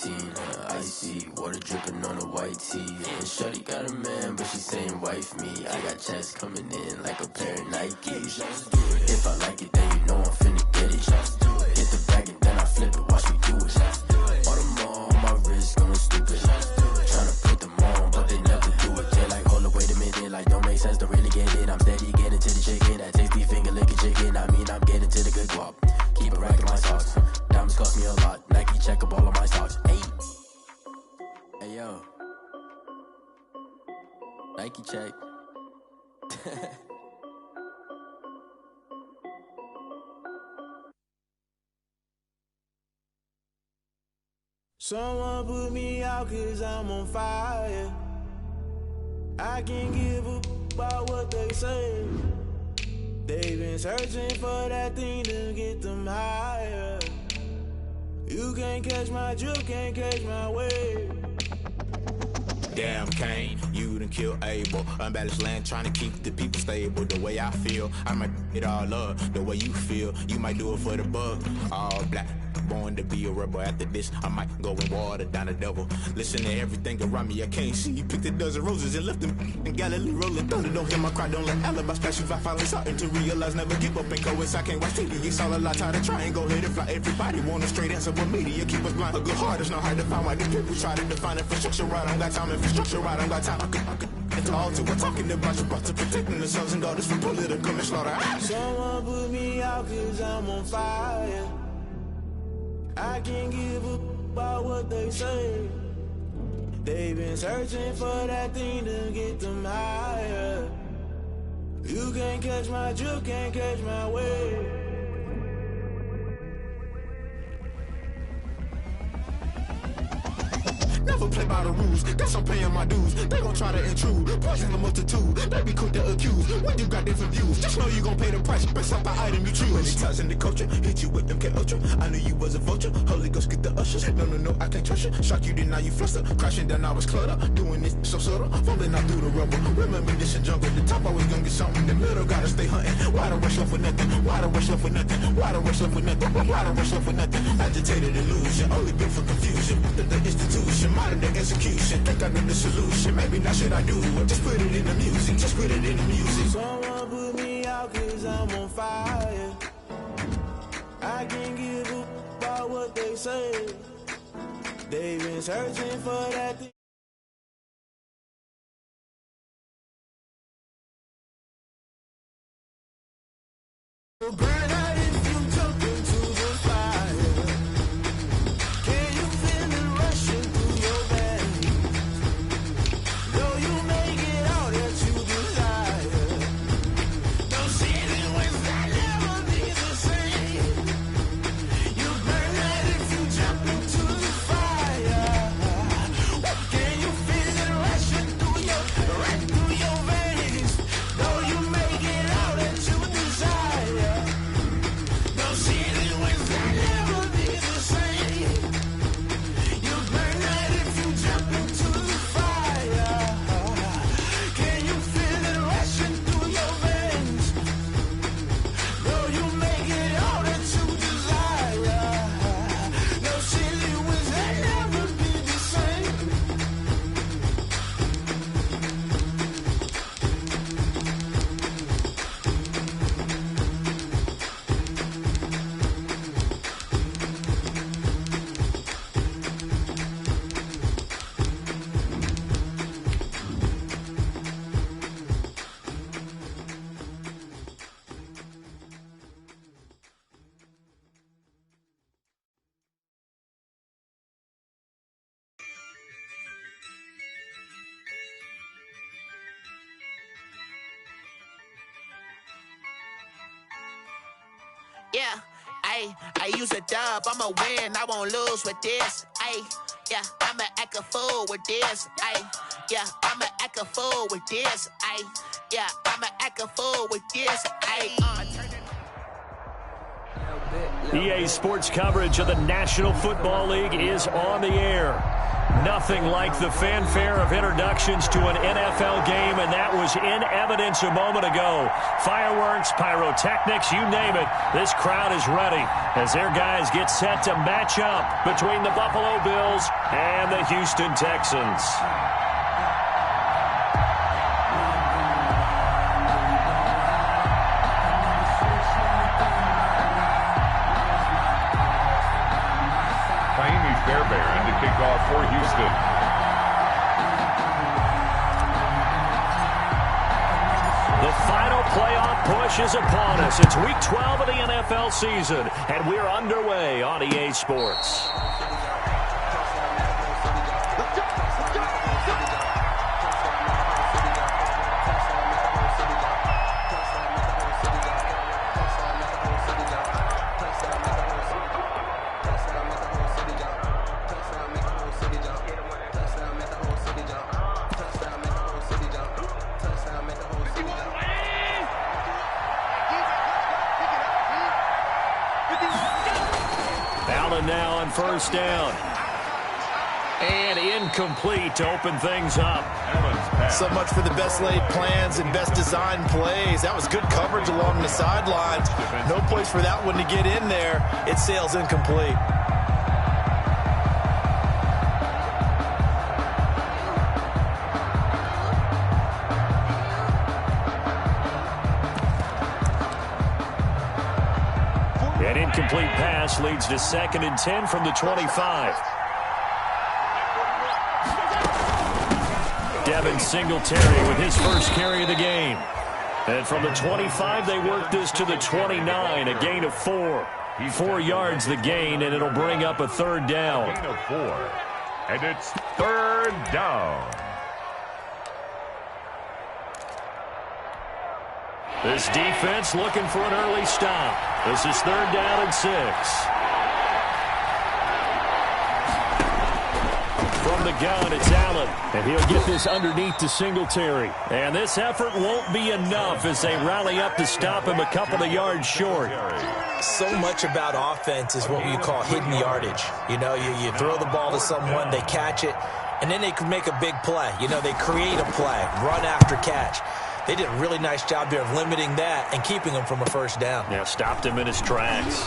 teen, icy, water dripping on a white tee. And shorty got a man, but she saying wife me. I got checks coming in like a pair of Nikes. If I like it, then you know I'm finna get it. Hit the bag and then I flip it, watch me do it. All them on my wrist going stupid. Tryna put them on, but they never do it. They like, hold up, wait a minute, like don't make sense, don't really get it. I'm steady getting to the chicken, that tasty finger licking chicken. I mean, I'm getting to the good guap. Keep a rack in my socks. Diamonds cost me a lot. Nike check up all of my stocks. Hey, hey yo, Nike check. Someone put me out 'cause I'm on fire. I can't give a about what they say. They've been searching for that thing to get them higher. You can't catch my drift, can't catch my wave. Damn Kane, you done killed Abel. Unbalanced land, trying to keep the people stable. The way I feel, I might it all up. The way you feel, you might do it for the bug. All black, born to be a rebel. After this, I might go and water down the devil. Listen to everything around me, I can't see. You picked a dozen roses and left them in Galilee rolling thunder. Don't hear my cry, don't let alibis pass you. I finally starting to realize, never give up and coincide. I can't watch TV, it's all a lot. Tired of trying, go ahead and fly. Everybody want a straight answer, but media keep us blind. A good heart is not hard to find. Why these people try to define infrastructure right? I don't got time, infrastructure right, I don't got time. I could it's all to we're talking about you, about to protecting the sons and daughters from political manslaughter. Someone put me out 'cause I'm on fire. I can't give a about what they say. They've been searching for that thing to get them higher. You can't catch my drift, can't catch my wave. Never play by the rules, guess I'm paying my dues. They gon' try to intrude, poison the multitude. They be quick to accuse, when you got different views. Just know you gon' pay the price, based off the item you choose. When it ties in the culture, hit you with them K-Ultra. I knew you was a vulture, Holy Ghost get the ushers. No, I can't trust you. Shock you, then now you fluster. Crashing down, I was cluttered. Doing this so subtle, falling out through the rubble. Remember this a jungle, the top always gonna get something. In the middle, gotta stay hunting. Why the rush left with nothing? Why the rush left with nothing? Why the rush left with nothing? Why the rush left with nothing? Agitated illusion, only built for confusion. The institution, modern day execution. Think I know the solution, maybe not should I do it. Just put it in the music, just put it in the music. Someone put me out 'cause I'm on fire. I can't give a about what they say. They've been searching for that thing. Burn out if you jump into the fire. Can you feel it rushing through your veins? Though you make it all that you desire. Those feelings will never be the same. You burn out if you jump into the fire. Can you feel it rushing through your veins? Though you make it all that you desire. Those feelings will never be the same. You burn out if you jump into the fire. Can you feel it rushing through your veins? Though you make it all that you desire. Those feelings will never be the same. Yeah, I use a dub, I'ma win, I won't lose with this. Yeah, I'ma act a fool with this. Yeah, I'ma act a fool with this. Yeah, I'ma act a fool with this. EA Sports coverage of the National Football League is on the air. Nothing like the fanfare of introductions to an NFL game, and that was in evidence a moment ago. Fireworks, pyrotechnics, you name it. This crowd is ready as their guys get set to match up between the Buffalo Bills and the Houston Texans. Fairbairn to kick off for Houston. The final playoff push is upon us. It's Week 12 of the NFL season, and we're underway on EA Sports. Now on first down. And incomplete to open things up. So much for the best laid plans and best designed plays. That was good coverage along the sidelines. No place for that one to get in there. It sails incomplete. An incomplete pass leads to 2nd and 10 from the 25. Devin Singletary with his first carry of the game. And from the 25, they work this to the 29, a gain of 4. 4 yards the gain, and it'll bring up a 3rd down. Gain of 4, and it's 3rd down. This defense looking for an early stop. This is 3rd down and 6. From the gun, it's Allen. And he'll get this underneath to Singletary. And this effort won't be enough as they rally up to stop him a couple of yards short. So much about offense is what you call hidden yardage. You know, you throw the ball to someone, they catch it, and then they can make a big play. You know, they create a play, run after catch. They did a really nice job there of limiting that and keeping him from a first down. Yeah, stopped him in his tracks.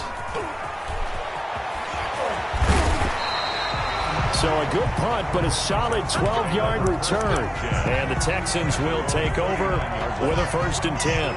So a good punt, but a solid 12-yard return. And the Texans will take over with a 1st and 10.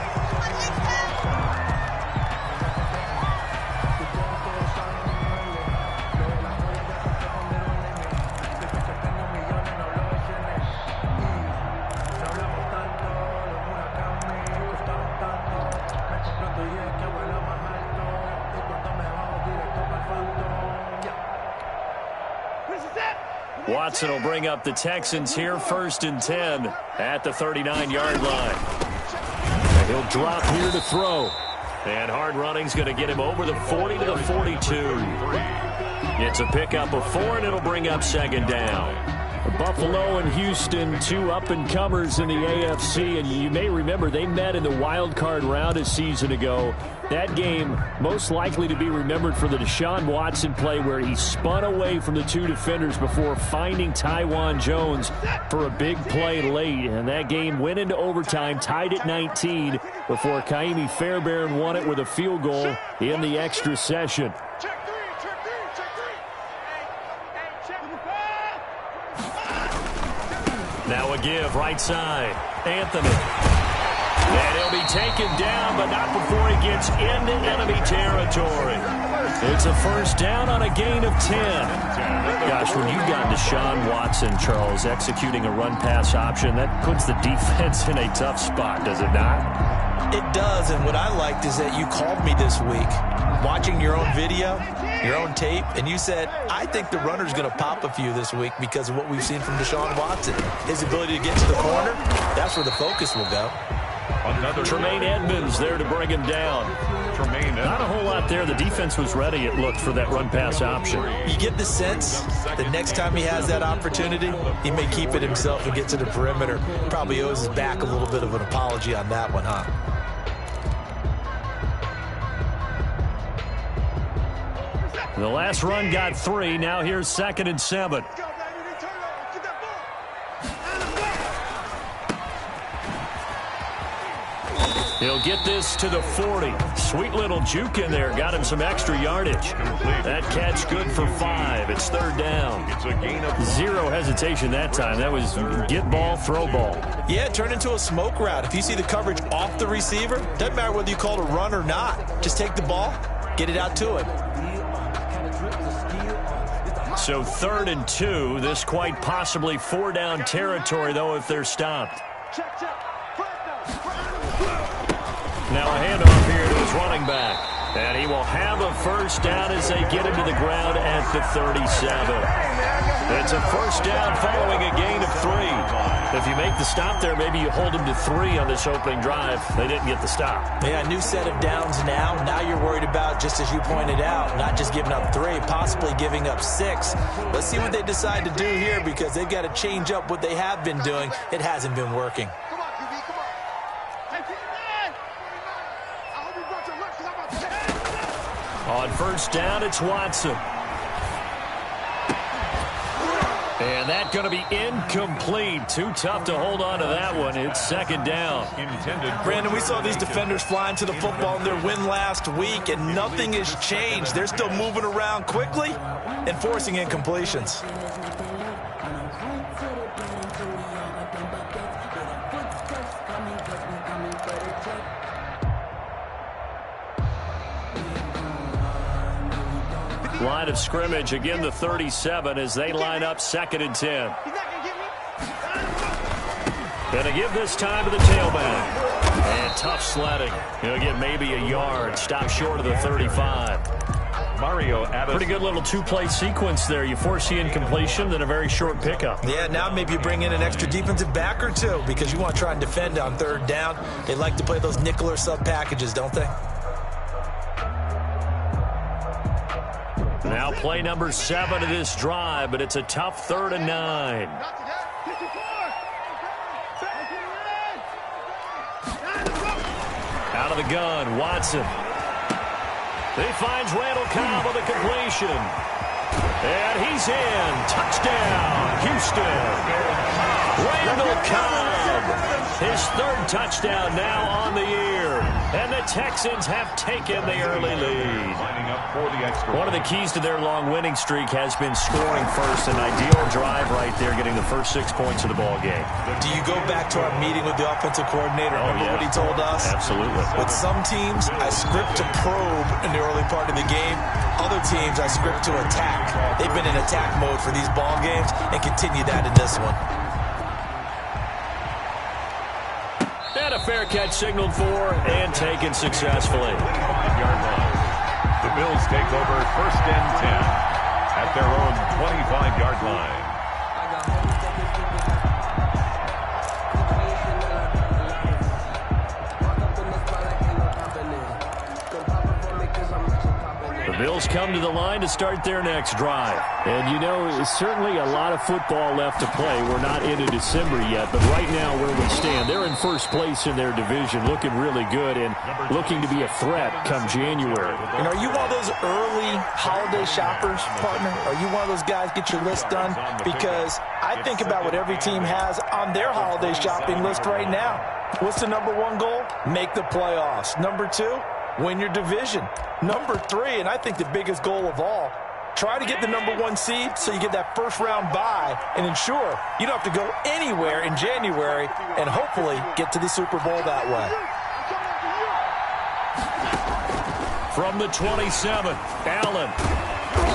Watson will bring up the Texans here, 1st and 10 at the 39-yard line. And he'll drop here to throw. And hard running's going to get him over the 40 to the 42. It's a pickup of 4, and it'll bring up 2nd down. Buffalo and Houston, 2 up-and-comers in the AFC, and you may remember they met in the wild card round a season ago. That game most likely to be remembered for the Deshaun Watson play where he spun away from the 2 defenders before finding Tywan Jones for a big play late. And that game went into overtime, tied at 19, before Kaimi Fairbairn won it with a field goal in the extra session. Now a give, right side. Anthony. And he'll be taken down, but not before he gets into enemy territory. It's a 1st down on a gain of 10. Gosh, when you've got Deshaun Watson, Charles, executing a run-pass option, that puts the defense in a tough spot, does it not? It does, and what I liked is that you called me this week, watching your own video, your own tape, and you said, I think the runner's going to pop a few this week because of what we've seen from Deshaun Watson. His ability to get to the corner, that's where the focus will go. Tremaine Edmonds there to bring him down. Not a whole lot there. The defense was ready, it looked, for that run-pass option. You get the sense that next time he has that opportunity, he may keep it himself and get to the perimeter. Probably owes his back a little bit of an apology on that one, huh? The last run got 3. Now here's 2nd and 7. He'll get this to the 40. Sweet little juke in there. Got him some extra yardage. That catch good for 5. It's third down. It's a gain of 0 hesitation that time. That was get ball, throw ball. Yeah, it turned into a smoke route. If you see the coverage off the receiver, doesn't matter whether you call it a run or not. Just take the ball, get it out to him. So 3rd and 2. This quite possibly 4-down territory, though, if they're stopped. Now a handoff here to his running back. And he will have a first down as they get him to the ground at the 37. It's a first down following a gain of 3. If you make the stop there, maybe you hold him to 3 on this opening drive. They didn't get the stop. Yeah, new set of downs now. Now you're worried about, just as you pointed out, not just giving up 3, possibly giving up 6. Let's see what they decide to do here, because they've got to change up what they have been doing. It hasn't been working. On first down, it's Watson. And that's going to be incomplete. Too tough to hold on to that one. It's second down. Brandon, we saw these defenders flying to the football in their win last week, and nothing has changed. They're still moving around quickly and forcing incompletions. Line of scrimmage, again the 37 as they line up 2nd and 10. Gonna give this time to the tailback. And tough sledding. He'll get maybe a yard. Stop short of the 35. Mario Adams. Pretty good little 2-play sequence there. You force the incompletion, then a very short pickup. Yeah, now maybe you bring in an extra defensive back or 2 because you want to try and defend on 3rd down. They like to play those nickel or sub packages, don't they? Now play number 7 of this drive, but it's a tough 3rd and 9. Out of the gun, Watson. He finds Randall Cobb with a completion. And he's in. Touchdown, Houston. Randall Cobb. His 3rd touchdown now on the year. And the Texans have taken the early lead. One of the keys to their long winning streak has been scoring first. An ideal drive right there, getting the first 6 points of the ball game. Do you go back to our meeting with the offensive coordinator? Remember what he told us? Absolutely. With some teams, I script to probe in the early part of the game. Other teams, I script to attack. They've been in attack mode for these ball games and continue that in this one. And a fair catch signaled for and taken successfully. The Bills take over 1st and 10 at their own 25-yard line. The Bills come to the line to start their next drive. And, you know, it's certainly a lot of football left to play. We're not into December yet, but right now where we stand, they're in first place in their division, looking really good and looking to be a threat come January. And are you one of those early holiday shoppers, partner? Are you one of those guys get your list done? Because I think about what every team has on their holiday shopping list right now. What's the number 1 goal? Make the playoffs. Number 2, win your division. Number 3, and I think the biggest goal of all, try to get the number 1 seed so you get that first-round bye and ensure you don't have to go anywhere in January and hopefully get to the Super Bowl that way. From the 27, Allen.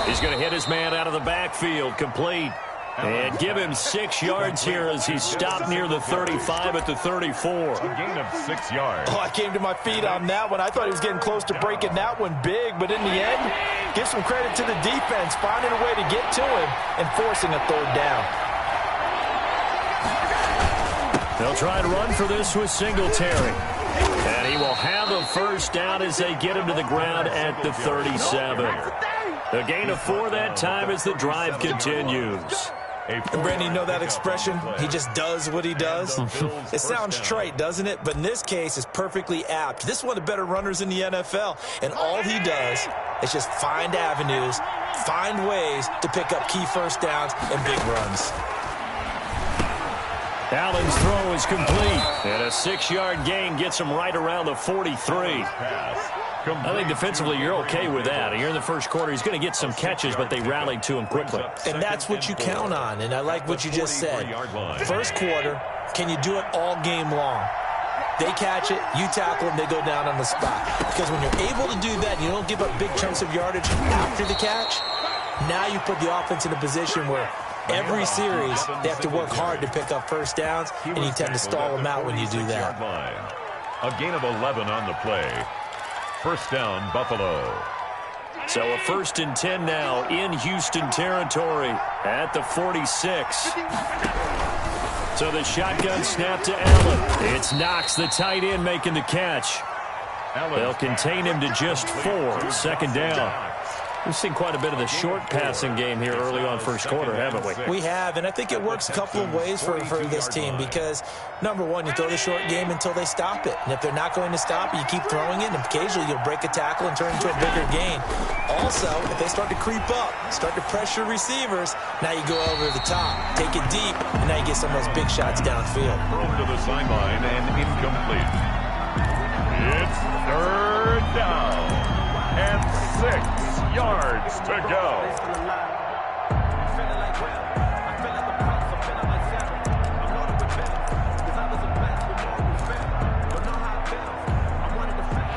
He's going to hit his man out of the backfield, complete. And give him 6 yards here as he stopped near the 35 at the 34. A gain of 6 yards. Oh, I came to my feet on that one. I thought he was getting close to breaking that one big, but in the end, give some credit to the defense, finding a way to get to him and forcing a 3rd down. They'll try and run for this with Singletary. And he will have a first down as they get him to the ground at the 37. A gain of 4 that time as the drive continues. And Brandon, you know that expression? He just does what he does. It sounds trite, doesn't it? But in this case, it's perfectly apt. This is one of the better runners in the NFL. And all he does is just find avenues, find ways to pick up key first downs and big runs. Allen's throw is complete. And a 6-yard gain gets him right around the 43. I think defensively you're okay with that. Here in the first quarter, he's going to get some catches, but they rallied to him quickly. And that's what you count on, and I like what you just said. First quarter, can you do it all game long? They catch it, you tackle them, they go down on the spot. Because when you're able to do that, you don't give up big chunks of yardage after the catch, now you put the offense in a position where every series they have to work hard to pick up first downs, and you tend to stall them out when you do that. A gain of 11 on the play. First down, Buffalo. So a 1st and 10 now in Houston territory at the 46. So the shotgun snap to Allen. It's Knox, the tight end, making the catch. They'll contain him to just 4. 2nd down. We've seen quite a bit of the short passing game here early on first quarter, haven't we? We have, and I think it works a couple of ways for this team because, number one, you throw the short game until they stop it. And if they're not going to stop it, you keep throwing it, and occasionally you'll break a tackle and turn it into a bigger gain. Also, if they start to creep up, start to pressure receivers, now you go over the top, take it deep, and now you get some of those big shots downfield. Thrown to the sideline and incomplete. It's 3rd down and 6 yards to go.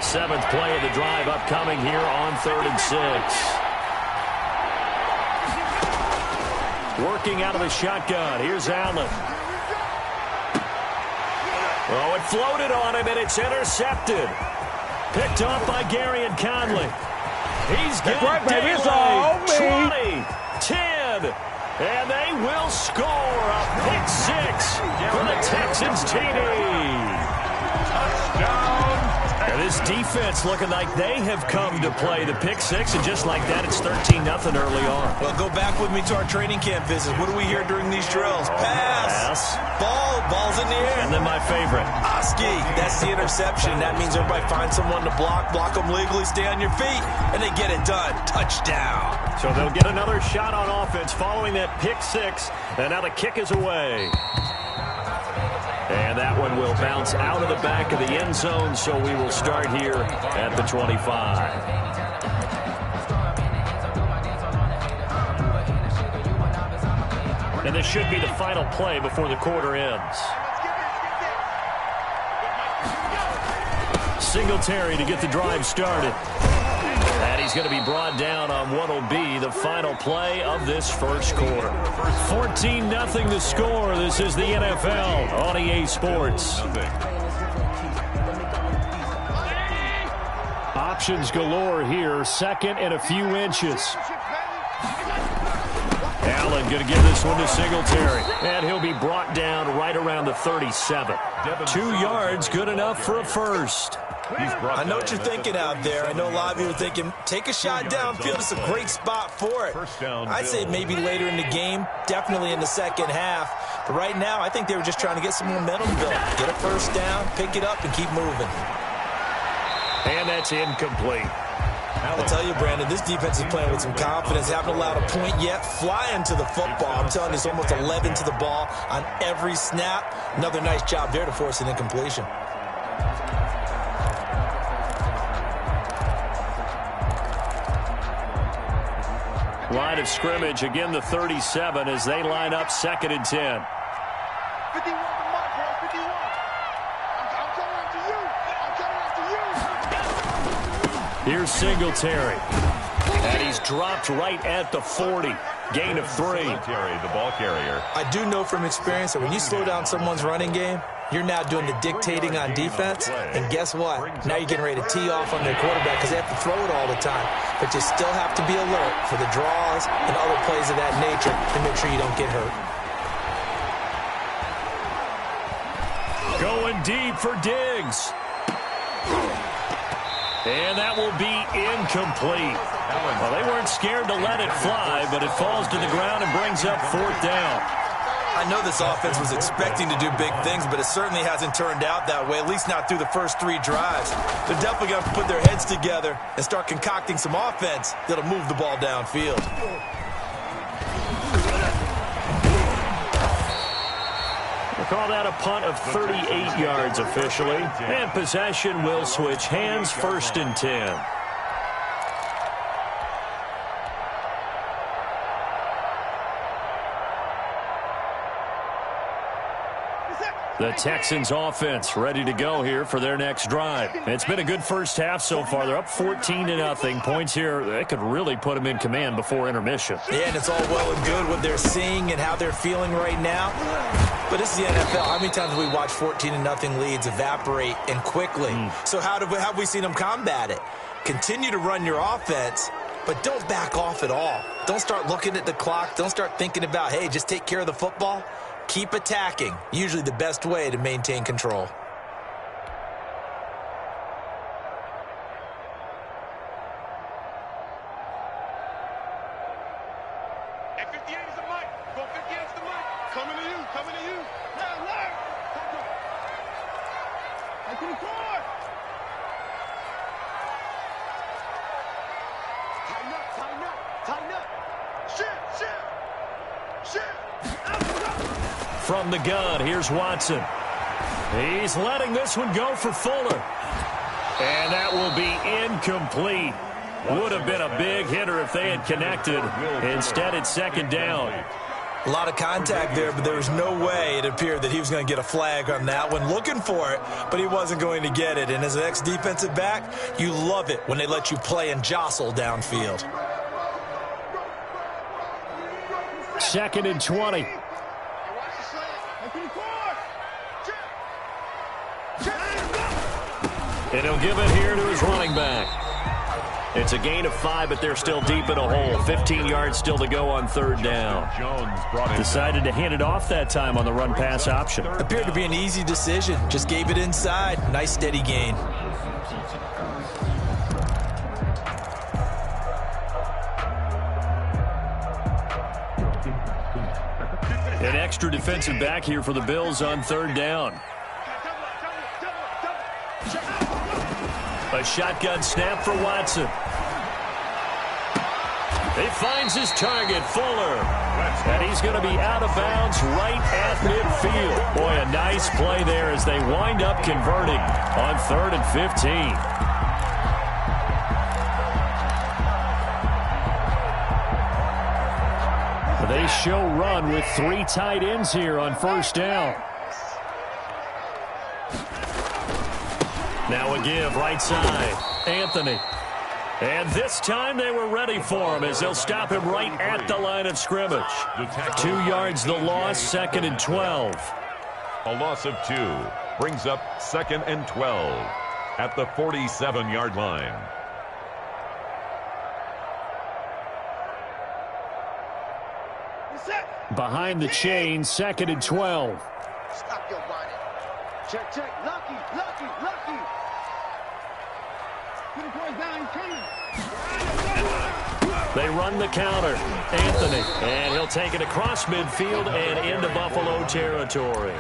Seventh play of the drive upcoming here on 3rd and 6. Working out of the shotgun. Here's Allen. Oh, it floated on him, and it's intercepted. Picked off by Gary and Conley. He's got right, baby. It's all me. 20, 10, and they will score a pick 6 for the Texans TD. Touchdown. And this defense looking like they have come to play the pick 6, and just like that, it's 13-0 early on. Well, go back with me to our training camp visits. What do we hear during these drills? Pass. Ball's in the air. And then my favorite. Oski, that's the interception. That means everybody finds someone to block them legally, stay on your feet, and they get it done. Touchdown. So they'll get another shot on offense following that pick 6, and now the kick is away. And that one will bounce out of the back of the end zone, so we will start here at the 25. And this should be the final play before the quarter ends. Singletary to get the drive started. And he's going to be brought down on what will be the final play of this first quarter. 14-0 the score. This is the NFL on EA Sports. Options galore here. 2nd and a few inches. Allen going to give this one to Singletary. And he'll be brought down right around the 37. 2 yards, good enough for a first. I know what you're thinking out there. I know a lot of you are thinking, take a shot downfield. It's a great spot for it. I'd say maybe later in the game, definitely in the second half. But right now, I think they were just trying to get some momentum built. Get a first down, pick it up, and keep moving. And that's incomplete. I'll tell you, Brandon, this defense is playing with some confidence. Haven't allowed a point yet. Flying to the football. I'm telling you, it's almost 11 to the ball on every snap. Another nice job there to force an incompletion. Line of scrimmage, again the 37 as they line up 2nd and 10. 51 to Mark, bro. 51. I'm coming after you. I'm coming after you. Here's Singletary. And he's dropped right at the 40. Gain of 3. Singletary, the ball carrier. I do know from experience that when you slow down someone's running game, you're now doing the dictating on defense. And guess what? Now you're getting ready to tee off on their quarterback because they have to throw it all the time. But you still have to be alert for the draws and other plays of that nature to make sure you don't get hurt. Going deep for Diggs. And that will be incomplete. Well, they weren't scared to let it fly, but it falls to the ground and brings up 4th down. I know this offense was expecting to do big things, but it certainly hasn't turned out that way, at least not through the first 3 drives. They're definitely going to put their heads together and start concocting some offense that'll move the ball downfield. call that a punt of 38 yards officially. And possession will switch hands, 1st and 10. The Texans offense ready to go here for their next drive. It's been a good first half so far. They're up 14-0. Points here, they could really put them in command before intermission. Yeah, and it's all well and good what they're seeing and how they're feeling right now. But this is the NFL. How many times have we watched 14-0 leads evaporate and quickly? So how have we seen them combat it? Continue to run your offense, but don't back off at all. Don't start looking at the clock. Don't start thinking about, hey, just take care of the football. Keep attacking. Usually the best way to maintain control. Hey, 58 is the mic. Go 58 is the mic. Coming to you. Coming to you. Left. Hey, to the court. Tighten up. Tighten up. Tighten up. Shift. From the gun, here's Watson. He's letting this one go for Fuller. And that will be incomplete. Would have been a big hitter if they had connected. Instead, it's 2nd down. A lot of contact there, but there was no way it appeared that he was going to get a flag on that one. Looking for it, but he wasn't going to get it. And as an ex-defensive back, you love it when they let you play and jostle downfield. 2nd and 20. And he'll give it here to his running back. It's a gain of 5, but they're still deep in a hole. 15 yards still to go on 3rd down. Decided to hand it off that time on the run-pass option. Appeared to be an easy decision. Just gave it inside. Nice steady gain. An extra defensive back here for the Bills on 3rd down. A shotgun snap for Watson. He finds his target, Fuller. And he's going to be out of bounds right at midfield. Boy, a nice play there as they wind up converting on 3rd and 15. They show run with 3 tight ends here on 1st down. Now a give, right side, Anthony. And this time they were ready for him as they'll stop him right at the line of scrimmage. 2 yards the loss, 2nd and 12. A loss of 2 brings up 2nd and 12 at the 47-yard line. Behind the chain, 2nd and 12. Stop your whining. Check. Lucky. Put the boys down. He's coming. They run the counter. Anthony. And he'll take it across midfield and into Buffalo territory.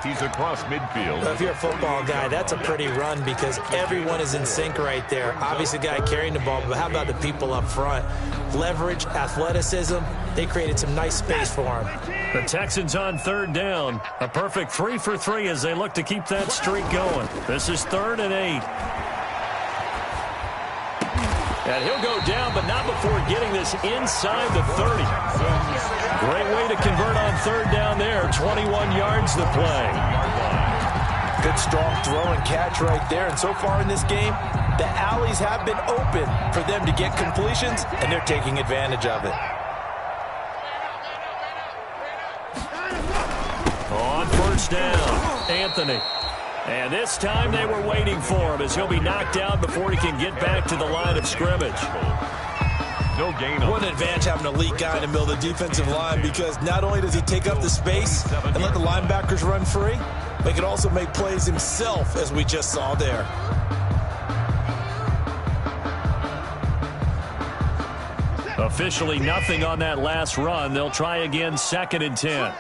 He's across midfield. Well, if you're a football guy, that's a pretty run because everyone is in sync right there. Obviously, the guy carrying the ball, but how about the people up front? Leverage, athleticism. They created some nice space for him. The Texans on 3rd down. A perfect 3 for 3 as they look to keep that streak going. This is 3rd and 8. And he'll go down, but not before getting this inside the 30. Great way to convert on 3rd down there. 21 yards the play. Good strong throw and catch right there. And so far in this game, the alleys have been open for them to get completions, and they're taking advantage of it. On 1st down, Anthony. And this time they were waiting for him as he'll be knocked down before he can get back to the line of scrimmage. No gain. What an advantage having an elite guy in the middle of the defensive line because not only does he take up the space and let the linebackers run free, but he can also make plays himself, as we just saw there. Officially nothing on that last run. They'll try again, 2nd and 10.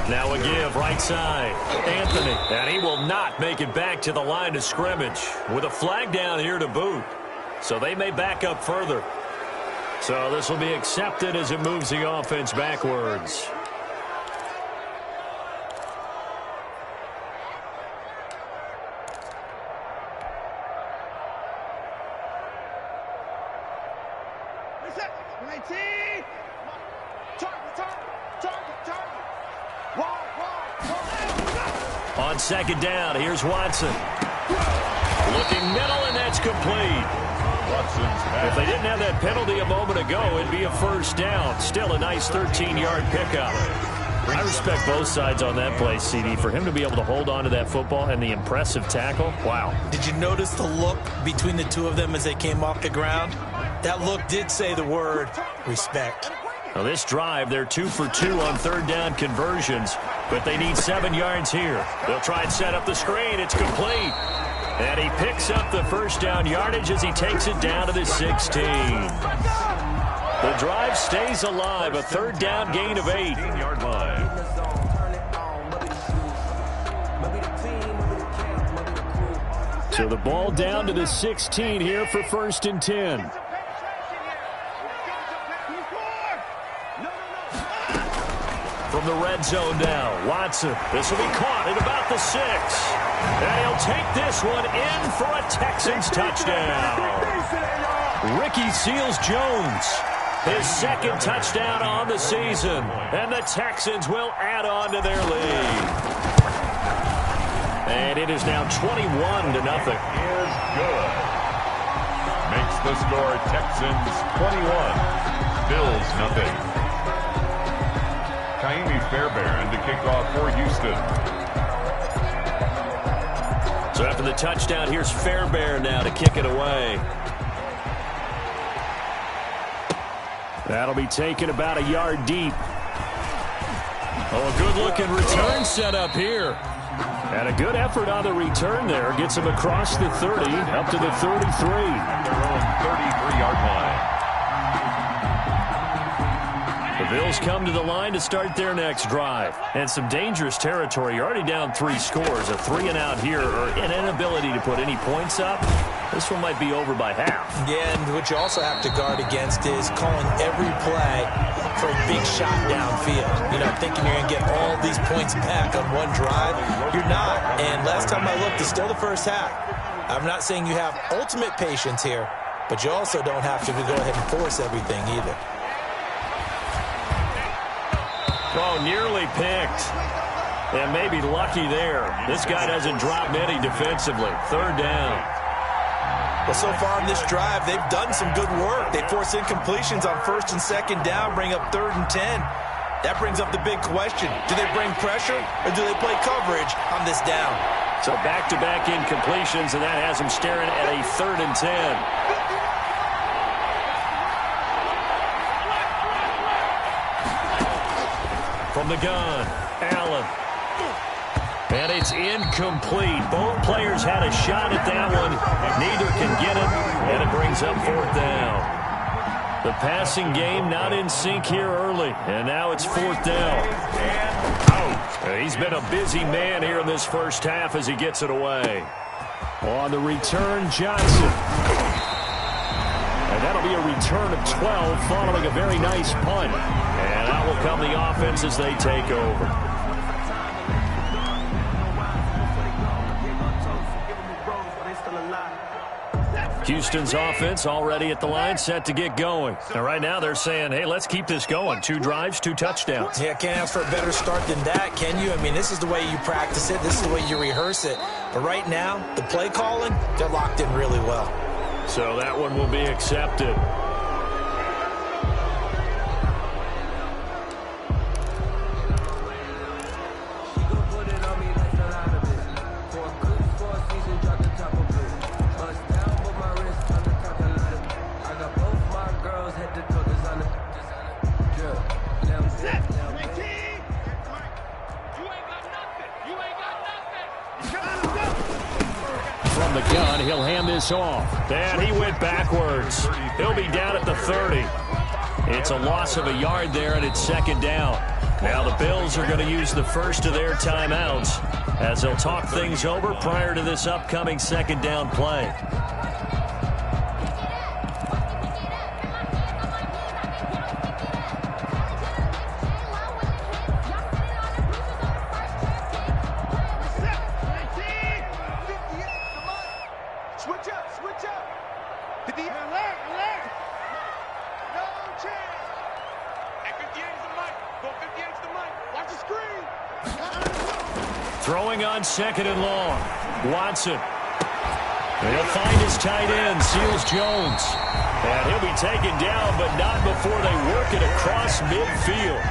Now a give, right side, Anthony. And he will not make it back to the line of scrimmage with a flag down here to boot. So they may back up further. So this will be accepted as it moves the offense backwards. On second down, here's Watson. Looking middle, and that's complete. If they didn't have that penalty a moment ago, it'd be a first down. Still a nice 13-yard pickup. I respect both sides on that play, CD. For him to be able to hold on to that football and the impressive tackle, wow. Did you notice the look between the two of them as they came off the ground? That look did say the word respect. Now this drive, they're 2 for 2 on third down conversions, but they need 7 yards here. They'll try and set up the screen. It's complete. And he picks up the first down yardage as he takes it down to the 16. The drive stays alive, a third down gain of 8. 15-yard line. So the ball down to the 16 here for first and 10. From the red zone now, Watson. This will be caught at about the 6. And he'll take this one in for a Texans touchdown. Ricky Seals-Jones, his second touchdown on the season. And the Texans will add on to their lead. And it is now 21-0. Is good. Makes the score Texans 21, Bills nothing. Fairbairn to kick off for Houston. So after the touchdown, here's Fairbairn now to kick it away. That'll be taken about a yard deep. Oh, a good-looking return set up here. And a good effort on the return there. Gets him across the 30, up to the 33. Their own 33-yard line. The Bills come to the line to start their next drive. And some dangerous territory. You're already down 3 scores. A 3-and-out here, or an inability to put any points up. This one might be over by half. Yeah, and what you also have to guard against is calling every play for a big shot downfield. You know, thinking you're going to get all these points back on one drive. You're not. And last time I looked, it's still the first half. I'm not saying you have ultimate patience here, but you also don't have to go ahead and force everything either. Oh, nearly picked. And maybe lucky there. This guy doesn't drop many defensively. Third down. Well, so far in this drive, they've done some good work. They force incompletions on first and second down, bring up 3rd and 10. That brings up the big question. Do they bring pressure or do they play coverage on this down? So back-to-back incompletions, and that has them staring at a 3rd and 10. From the gun, Allen. And it's incomplete. Both players had a shot at that one. Neither can get it, and it brings up 4th down. The passing game not in sync here early, and now it's 4th down. He's been a busy man here in this first half as he gets it away. On the return, Johnson. And that'll be a return of 12 following a very nice punt. And out will come the offense as they take over. Houston's offense already at the line, set to get going. And right now they're saying, hey, let's keep this going. 2 drives, 2 touchdowns. Yeah, can't ask for a better start than that, can you? I mean, this is the way you practice it. This is the way you rehearse it. But right now, the play calling, they're locked in really well. So that one will be accepted. The gun, he'll hand this off. And he went backwards. He'll be down at the 30. It's a loss of a yard there, and it's 2nd down. Now the Bills are going to use the first of their timeouts as they'll talk things over prior to this upcoming 2nd down play. Relax. No chance. At 58 is the mic. Go 58 is the mic. Watch the screen. Throwing on 2nd and long. Watson. He'll find his tight end, Seals Jones. And he'll be taken down, but not before they work it across midfield.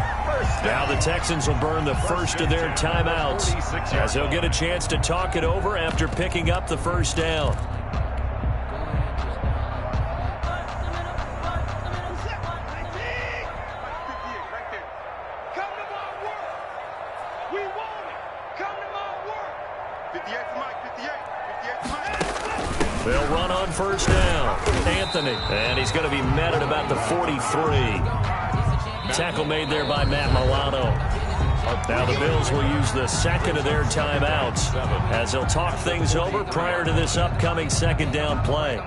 Now the Texans will burn the first of their timeouts as they'll get a chance to talk it over after picking up the first down. They'll run on first down. Anthony. And he's going to be met at about the 43. Tackle made there by Matt Milano. Now the Bills will use the second of their timeouts as they'll talk things over prior to this upcoming second down play.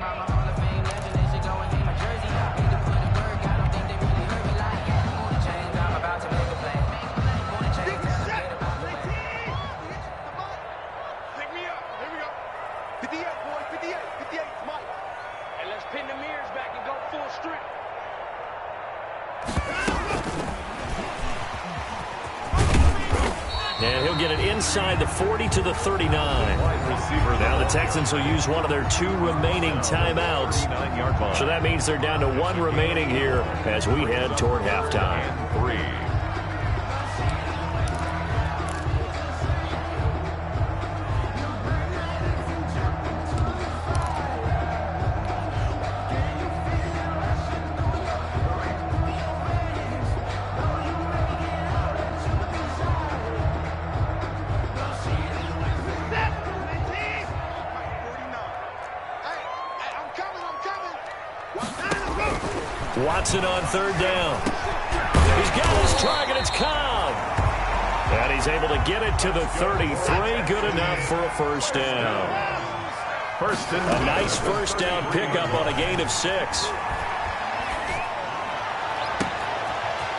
And he'll get it inside the 40 to the 39. Now the Texans will use one of their 2 remaining timeouts. So that means they're down to 1 remaining here as we head toward halftime. 3. Watson on 3rd down. He's got his target. It's Cobb. And he's able to get it to the 33. Good enough for a first down. A nice first down pickup on a gain of 6.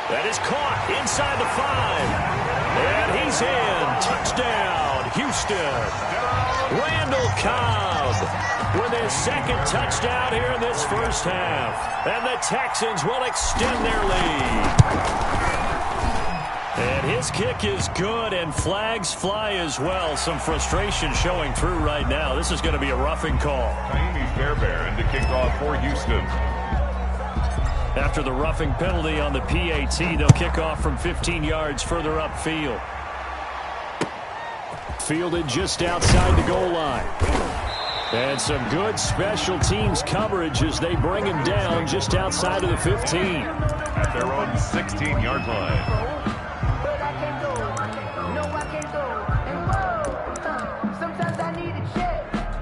That is caught inside the 5. And he's in. Touchdown, Houston. Randall Cobb with his 2nd touchdown here in this first half. And the Texans will extend their lead. And his kick is good, and flags fly as well. Some frustration showing through right now. This is going to be a roughing call. Taimi Fairbairn to kick off for Houston. After the roughing penalty on the PAT, they'll kick off from 15 yards further upfield. Fielded just outside the goal line. And some good special teams coverage as they bring him down just outside of the 15. At their own 16-yard line.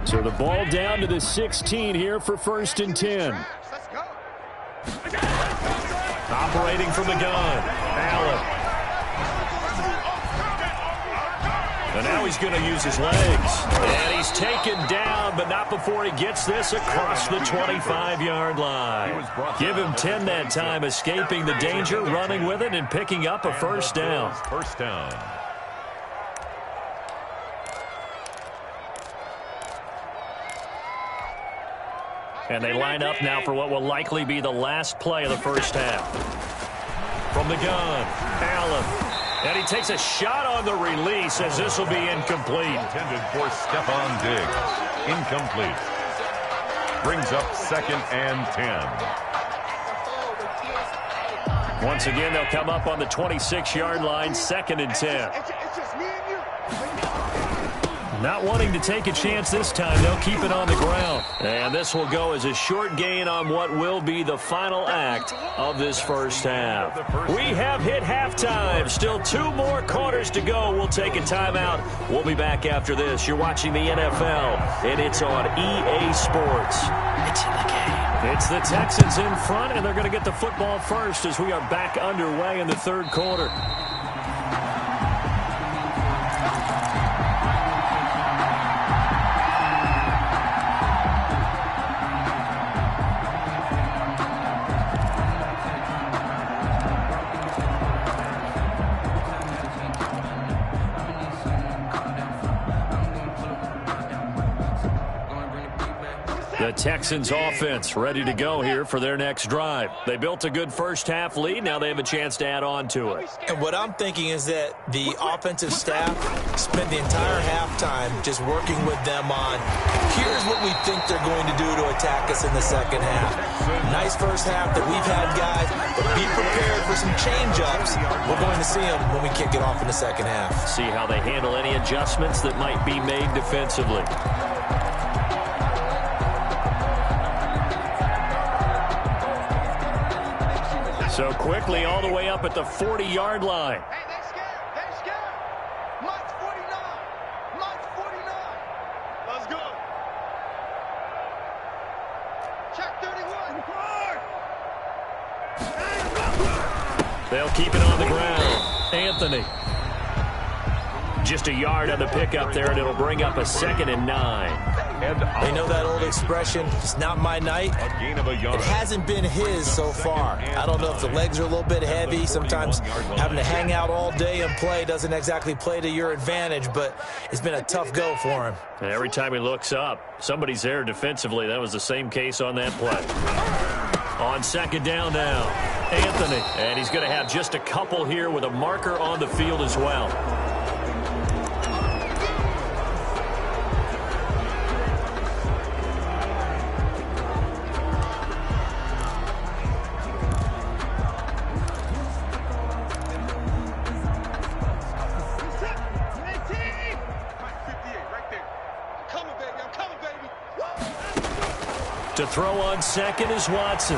So the ball down to the 16 here for 1st and 10. Operating from the gun, Allen. And now he's going to use his legs. And he's taken down, but not before he gets this across the 25-yard line. Give him 10 that time, escaping the danger, running with it, and picking up a first down. First down. And they line up now for what will likely be the last play of the first half. From the gun, Allen. And he takes a shot on the release as this will be incomplete. Intended for Stephon Diggs. Incomplete. Brings up 2nd and 10. Once again, they'll come up on the 26-yard line, 2nd and 10. Not wanting to take a chance this time, they'll keep it on the ground. And this will go as a short gain on what will be the final act of this first half. We have hit halftime. Still 2 more quarters to go. We'll take a timeout. We'll be back after this. You're watching the NFL, and it's on EA Sports. It's in the game. It's the Texans in front, and they're going to get the football first as we are back underway in the 3rd quarter. The Texans offense ready to go here for their next drive. They built a good first-half lead. Now they have a chance to add on to it. And what I'm thinking is that the offensive staff spent the entire halftime just working with them on, here's what we think they're going to do to attack us in the second half. Nice first half that we've had, guys, but be prepared for some change-ups. We're going to see them when we kick it off in the second half. See how they handle any adjustments that might be made defensively. So quickly all the way up at the 40-yard line. Hey, they're scared. They're scared. March 49. March 49. Let's go. Check 31. They'll keep it on the ground. Anthony. Just a yard on the pickup there, and it'll bring up a 2nd and 9. They know that old expression, it's not my night. A gain of a yard. It hasn't been his so far. I don't know if the legs are a little bit heavy. Sometimes having to hang out all day and play doesn't exactly play to your advantage, but it's been a tough go for him. And every time he looks up, somebody's there defensively. That was the same case on that play. On 2nd down now, Anthony. And he's going to have just a couple here with a marker on the field as well. To throw on 2nd is Watson.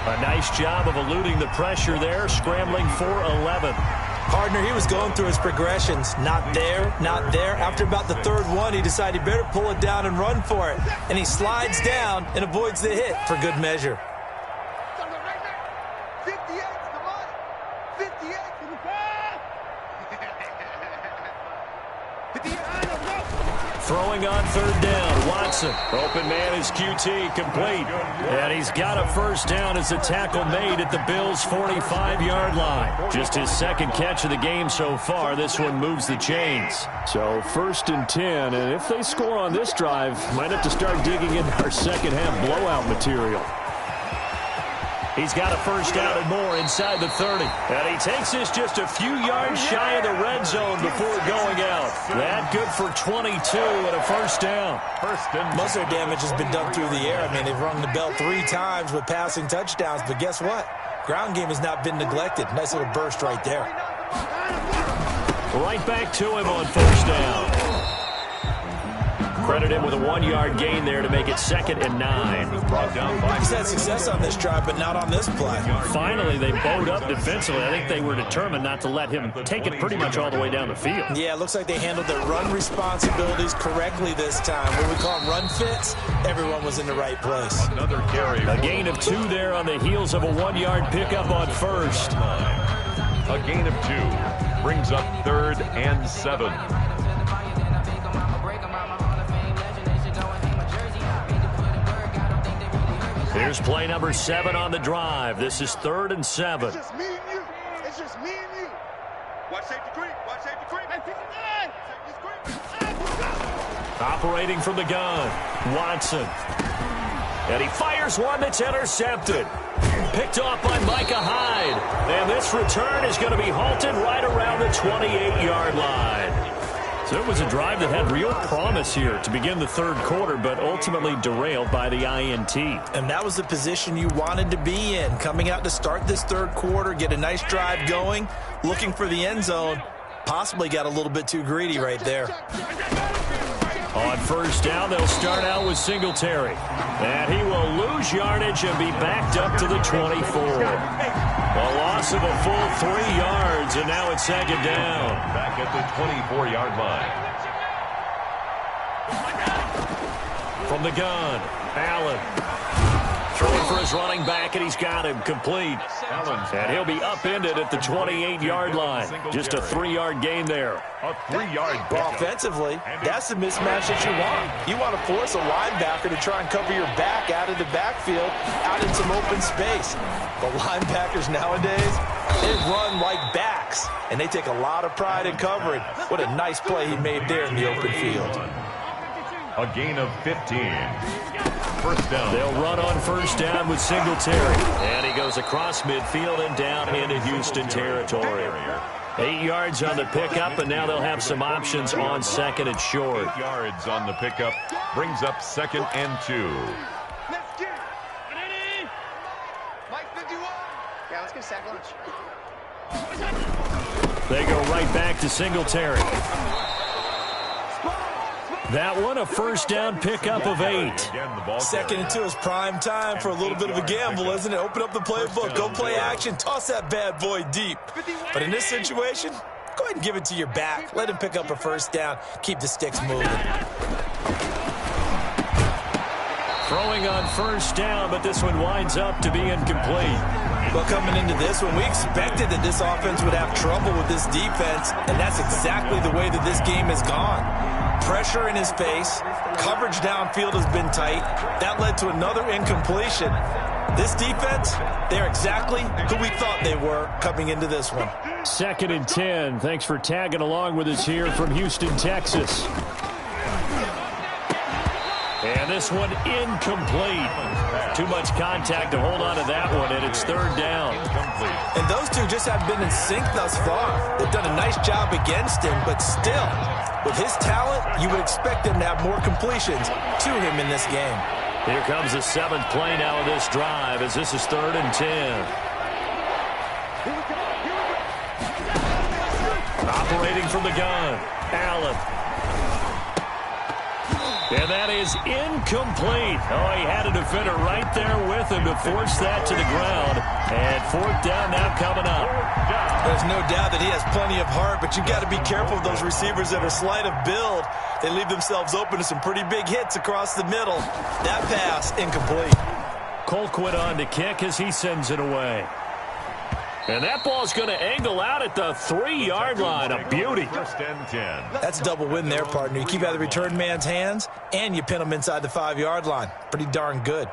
A nice job of eluding the pressure there, scrambling for 11. Partner, he was going through his progressions. Not there, not there. After about the 3rd one, he decided he better pull it down and run for it. And he slides down and avoids the hit for good measure. 58 to the money. 58 to the pass. Throwing on 3rd down, Watson. Open man is QT, complete. And he's got a first down as the tackle made at the Bills' 45-yard line. Just his 2nd catch of the game so far. This one moves the chains. So 1st and 10, and if they score on this drive, might have to start digging into our second-half blowout material. He's got a first down and more inside the 30. And he takes this just a few yards shy of the red zone before going out. That good for 22 and a first down. Most of their damage has been done through the air. I mean, they've rung the bell 3 times with passing touchdowns. But guess what? Ground game has not been neglected. Nice little burst right there. Right back to him on first down. Credit him with a 1-yard gain there to make it 2nd and 9. He's had success on this drive, but not on this play. Finally, they bowed up defensively. I think they were determined not to let him take it pretty much all the way down the field. Yeah, it looks like they handled their run responsibilities correctly this time. What we call run fits, everyone was in the right place. Another carry. A gain of 2 there on the heels of a 1-yard pickup on first. A gain of 2 brings up 3rd and 7. Here's play number 7 on the drive. This is 3rd and 7. It's just me and you. It's just me and you. Watch safety creep. Watch safety creep. Safety creep. Operating from the gun, Watson. And he fires one that's intercepted. Picked off by Micah Hyde. And this return is going to be halted right around the 28-yard line. So it was a drive that had real promise here to begin the 3rd quarter, but ultimately derailed by the INT. And that was the position you wanted to be in. Coming out to start this 3rd quarter, get a nice drive going, looking for the end zone. Possibly got a little bit too greedy right there. On first down, they'll start out with Singletary. And he will lose yardage and be backed up to the 24. A loss of a full 3 yards, and now it's 2nd down. Back at the 24-yard line. From the gun, Allen. Throwing for his running back, and he's got him complete. And he'll be upended at the 28-yard line. Just a 3-yard gain there. A 3-yard Well, offensively, that's the mismatch that you want. You want to force a linebacker to try and cover your back out of the backfield, out in some open space. The linebackers nowadays, they run like backs, and they take a lot of pride in covering. What a nice play he made there in the open field. A gain of 15. First down. They'll run on first down with Singletary. And he goes across midfield and down into Houston territory. 8 yards on the pickup, and now they'll have some options on second and short. 8 yards on the pickup brings up 2nd and 2. Let's get it. Ready? Mike 51. Yeah, let's get a sack lunch. They go right back to Singletary. That one, a first down pickup of 8. 2nd and 2 is prime time for a little bit of a gamble, isn't it? Open up the playbook, go play action, toss that bad boy deep. But in this situation, go ahead and give it to your back. Let him pick up a first down, keep the sticks moving. Throwing on first down, but this one winds up to be incomplete. Well, coming into this one, we expected that this offense would have trouble with this defense, and that's exactly the way that this game has gone. Pressure in his face, coverage downfield has been tight. That led to another incompletion. This defense, they're exactly who we thought they were coming into this one. 2nd and 10. Thanks for tagging along with us here from Houston, Texas. And this one incomplete. Too much contact to hold on to that one, and it's 3rd down. And those two just haven't been in sync thus far. They've done a nice job against him, but still, with his talent, you would expect them to have more completions to him in this game. Here comes the 7th play now of this drive, as this is 3rd and 10. Operating from the gun, Allen. And that is incomplete. Oh, he had a defender right there with him to force that to the ground. And 4th down now coming up. There's no doubt that he has plenty of heart, but you've got to be careful of those receivers that are slight of build. They leave themselves open to some pretty big hits across the middle. That pass, incomplete. Colquitt on to kick as he sends it away. And that ball's going to angle out at the 3-yard line. A beauty. 1st and 10. That's a double win there, partner. You keep out of the return man's hands, and you pin him inside the 5-yard line. Pretty darn good.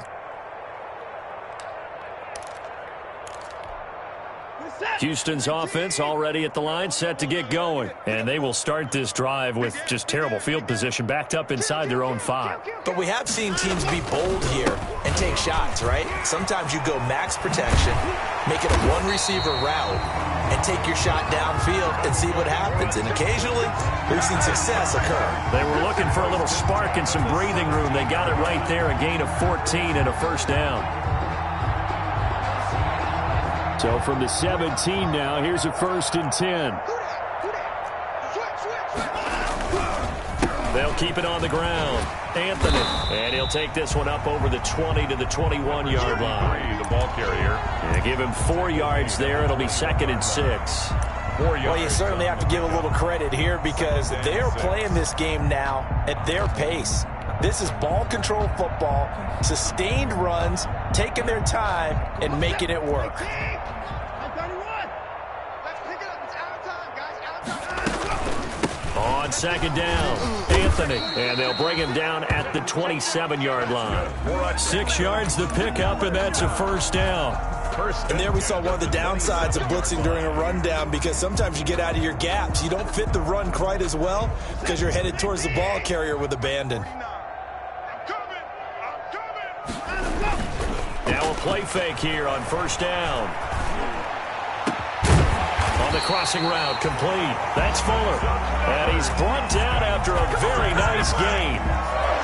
Houston's offense already at the line, set to get going. And they will start this drive with just terrible field position, backed up inside their own 5. But we have seen teams be bold here and take shots, right? Sometimes you go max protection, make it a one-receiver route, and take your shot downfield and see what happens. And occasionally, we've seen success occur. They were looking for a little spark and some breathing room. They got it right there, a gain of 14 and a first down. So from the 17 now, here's a 1st and 10. They'll keep it on the ground. Anthony. And he'll take this one up over the 20 to the 21-yard line. The ball carrier. Yeah, give him 4 yards there. It'll be 2nd and 6. 4 yards. Well, you certainly have to give a little credit here because they're playing this game now at their pace. This is ball control football, sustained runs, taking their time, and making it work. On 2nd down, Anthony. And they'll bring him down at the 27-yard line. 6 yards the pickup, and that's a first down. And there we saw one of the downsides of blitzing during a rundown because sometimes you get out of your gaps. You don't fit the run quite as well because you're headed towards the ball carrier with abandon. Now a play fake here on first down. On the crossing route, complete. That's Fuller. And he's brought down after a very nice gain.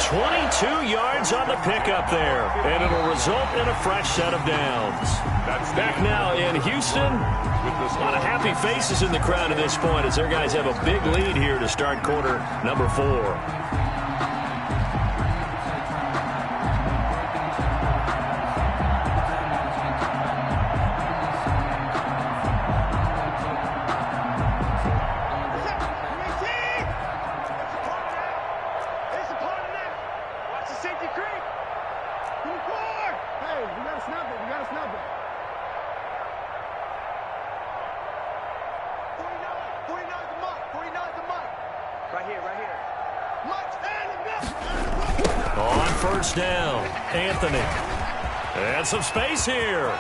22 yards on the pickup there. And it'll result in a fresh set of downs. Back now in Houston. A lot of happy faces in the crowd at this point as their guys have a big lead here to start quarter number 4. On first down, Anthony. And some space here.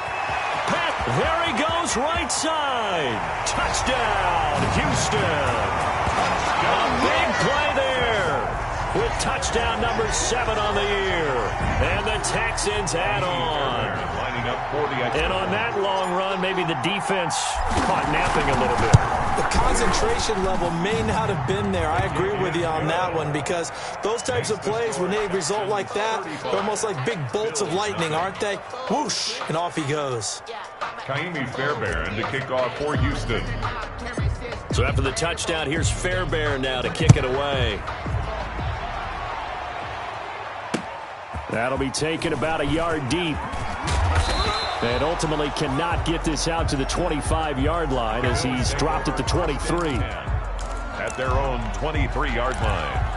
There he goes, right side. Touchdown, Houston. A big play there. with touchdown number 7 on the year. And the Texans add on. And on that long run, maybe the defense caught napping a little bit. The concentration level may not have been there. I agree with you on that one, because those types of plays, when they result like that, they're almost like big bolts of lightning, aren't they? Whoosh, and off he goes. MaddenChseMe's Fairbairn to kick off for Houston. So after the touchdown, here's Fairbairn now to kick it away. That'll be taken about a yard deep. And ultimately cannot get this out to the 25-yard line as he's dropped at the 23. At their own 23-yard line.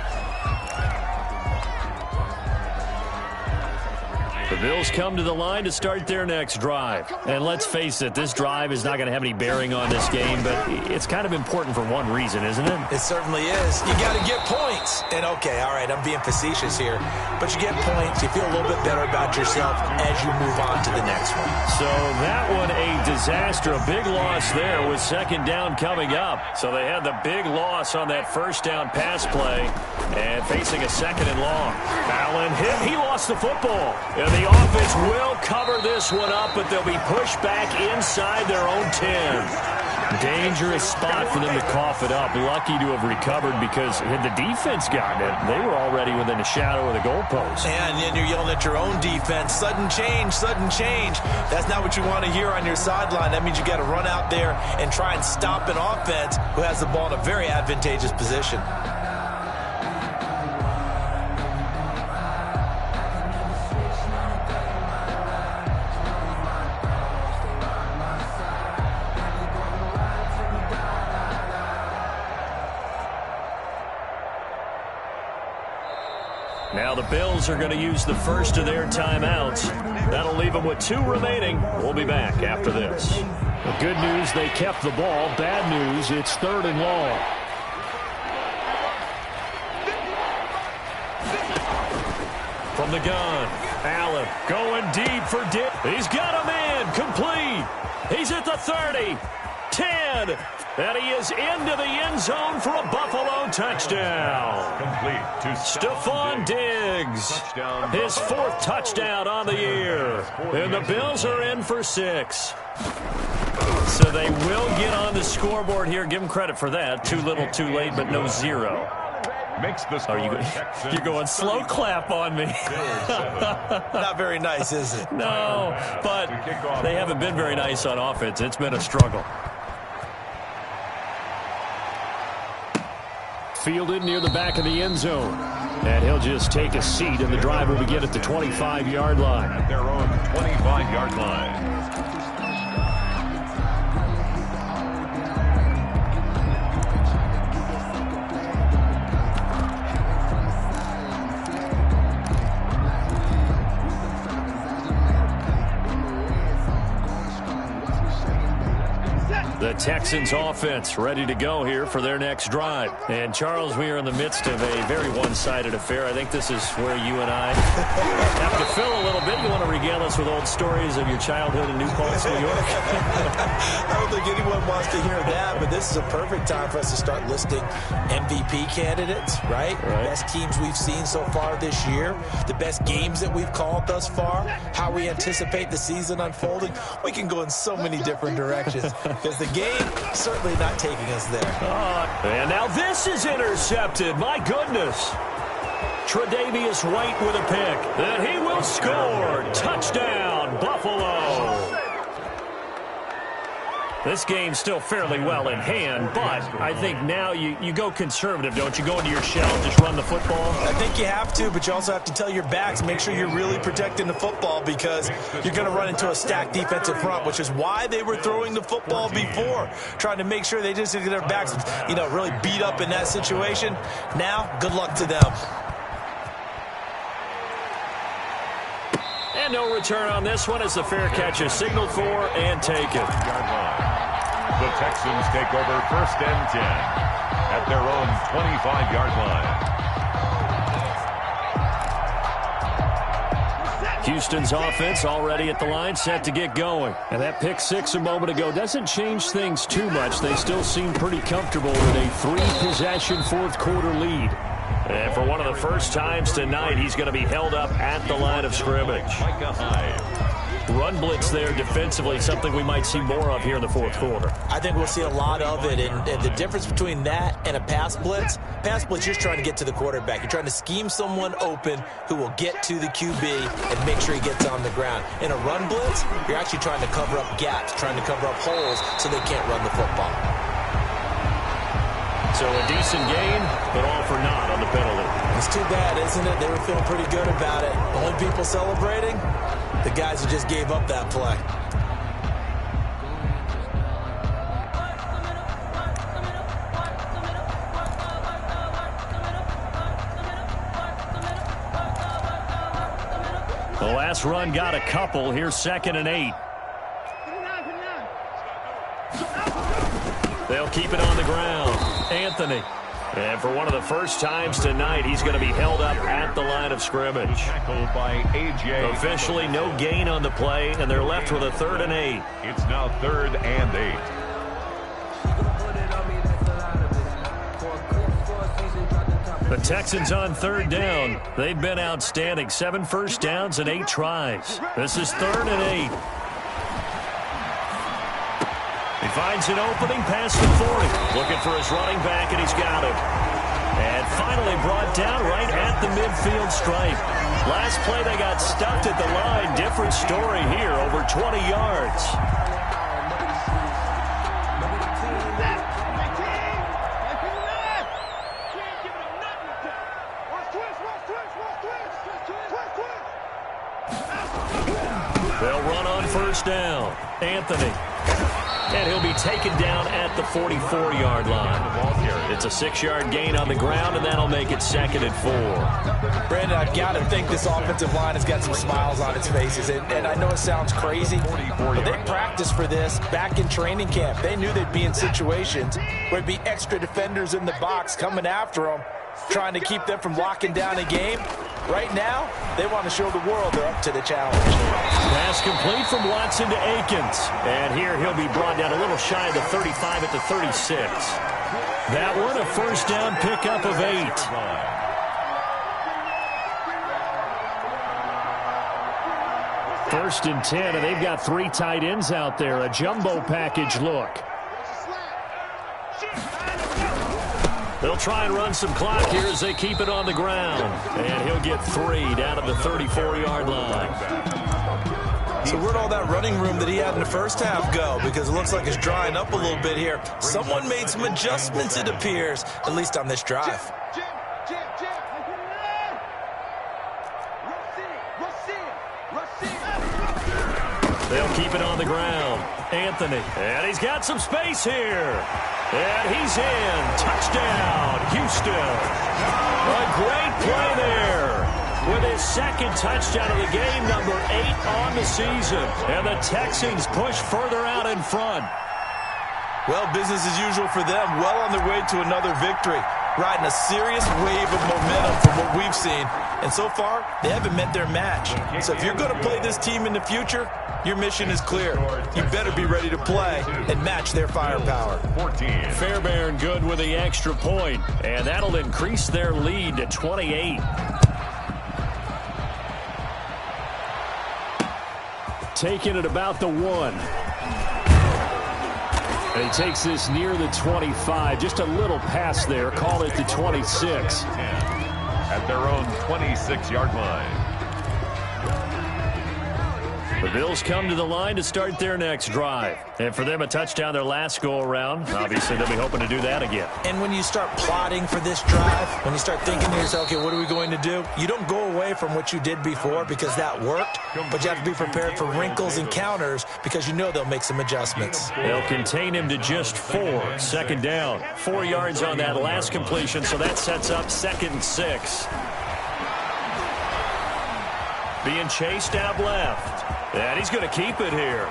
The Bills come to the line to start their next drive. And let's face it, this drive is not going to have any bearing on this game, but it's kind of important for one reason, isn't it? It certainly is. You got to get points. And okay, all right, I'm being facetious here, but you get points, you feel a little bit better about yourself as you move on to the next one. So that one a disaster, a big loss there with second down coming up. So they had the big loss on that first down pass play and facing a second and long. Allen hit, he lost the football. And the offense will cover this one up, but they'll be pushed back inside their own 10. Dangerous spot for them to cough it up. Lucky to have recovered, because had the defense gotten it, they were already within a shadow of the goalpost. And then you're yelling at your own defense. Sudden change, sudden change. That's not what you want to hear on your sideline. That means you got to run out there and try and stop an offense who has the ball in a very advantageous position. Now the Bills are going to use the first of their timeouts. That'll leave them with 2 remaining. We'll be back after this. The good news, they kept the ball. Bad news, it's 3rd and long. From the gun, Allen going deep for Dick. He's got a man, complete. He's at the 30, 10. And he is into the end zone for a Buffalo touchdown. Complete to Stephon Diggs. His 4th touchdown on the year. And the Bills are in for 6. So they will get on the scoreboard here. Give them credit for that. Too little, too late, but no 0. makes the score. You're going slow clap on me. Not very nice, is it? No, but they haven't been very nice on offense. It's been a struggle. Fielded near the back of the end zone. And he'll just take a seat, and the drive will begin at the 25-yard line. At their own 25-yard line. The Texans offense ready to go here for their next drive. And, Charles, we are in the midst of a very one-sided affair. I think this is where you and I have to fill a little bit. You want to regale us with old stories of your childhood in New Paltz, New York? I don't think anyone wants to hear that, but this is a perfect time for us to start listing MVP candidates, right? Best teams we've seen so far this year, the best games that we've called thus far, how we anticipate the season unfolding. We can go in so many different directions because the game certainly not taking us there. And now this is intercepted. My goodness. Tre'Davious White with a pick. And he will score. Touchdown, Buffalo. This game's still fairly well in hand, but I think now you go conservative, don't you? Go into your shell, just run the football. I think you have to, but you also have to tell your backs, make sure you're really protecting the football because you're going to run into a stacked defensive front, which is why they were throwing the football before, trying to make sure they just get their backs, really beat up in that situation. Now, good luck to them. And no return on this one as the fair catch is signaled for and taken. The Texans take over 1st and 10 at their own 25-yard line. Houston's offense already at the line, set to get going. And that pick six a moment ago doesn't change things too much. They still seem pretty comfortable with a 3-possession fourth quarter lead. And for one of the first times tonight, he's going to be held up at the line of scrimmage. Run blitz there defensively, something we might see more of here in the fourth quarter. I think we'll see a lot of it, and the difference between that and a pass blitz, you're just trying to get to the quarterback. You're trying to scheme someone open who will get to the QB and make sure he gets on the ground. In a run blitz, you're actually trying to cover up gaps, trying to cover up holes so they can't run the football. So a decent gain, but all for naught on the penalty. It's too bad, isn't it? They were feeling pretty good about it. The only people celebrating, the guys who just gave up that play. The last run got a couple. Here's 2nd and 8. They'll keep it on the ground. Anthony. And for one of the first times tonight, he's going to be held up at the line of scrimmage. Tackled by A.J. Officially no gain on the play, and they're left with a 3rd and 8. It's now 3rd and 8. The Texans on 3rd down. They've been outstanding. 7 first downs and 8 tries. This is 3rd and 8. He finds an opening past the 40. Looking for his running back, and he's got him. And finally brought down right at the midfield stripe. Last play they got stuffed at the line. Different story here, over 20 yards. They'll run on 1st down. Anthony. And he'll be taken down at the 44-yard line. It's a 6-yard gain on the ground, and that'll make it 2nd and 4. Brandon, I've got to think this offensive line has got some smiles on its faces. And I know it sounds crazy, but they practiced for this back in training camp. They knew they'd be in situations where there'd be extra defenders in the box coming after them, trying to keep them from locking down a game. Right now, they want to show the world they're up to the challenge. Pass complete from Watson to Akins. And here he'll be brought down a little shy of the 35 at the 36. That one a 1st down pickup of 8. 1st and 10, and they've got 3 tight ends out there. A jumbo package look. They'll try and run some clock here as they keep it on the ground. And he'll get 3 down at the 34-yard line. So where'd all that running room that he had in the first half go? Because it looks like it's drying up a little bit here. Someone made some adjustments, it appears, at least on this drive. They'll keep it on the ground. Anthony. And he's got some space here. And he's in. Touchdown, Houston. A great play there. With his 2nd touchdown of the game, number 8 on the season. And the Texans push further out in front. Well, business as usual for them. Well on their way to another victory. Riding a serious wave of momentum from what we've seen. And so far, they haven't met their match. So if you're going to play this team in the future, your mission is clear. You better be ready to play and match their firepower. Fairbairn good with the extra point, and that'll increase their lead to 28. Taking it about the 1. And he takes this near the 25. Just a little pass there. Call it the 26. At their own 26-yard line. The Bills come to the line to start their next drive. And for them, a touchdown their last go-around. Obviously, they'll be hoping to do that again. And when you start plotting for this drive, when you start thinking to yourself, okay, what are we going to do? You don't go away from what you did before because that worked, but you have to be prepared for wrinkles and counters because you know they'll make some adjustments. They'll contain him to just 4. 2nd down. 4 yards on that last completion, so that sets up 2nd and 6. Being chased out left. And he's going to keep it here.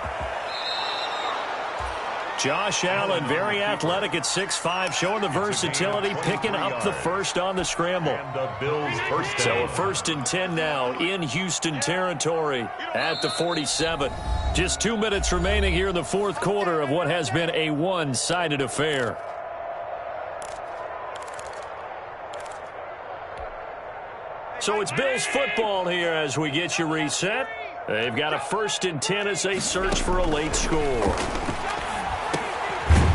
Josh Allen, very athletic at 6'5", showing the versatility, picking up the 1st on the scramble. So a 1st and 10 now in Houston territory at the 47. Just 2 minutes remaining here in the 4th quarter of what has been a one-sided affair. So it's Bills football here as we get you reset. They've got a 1st and 10 as they search for a late score.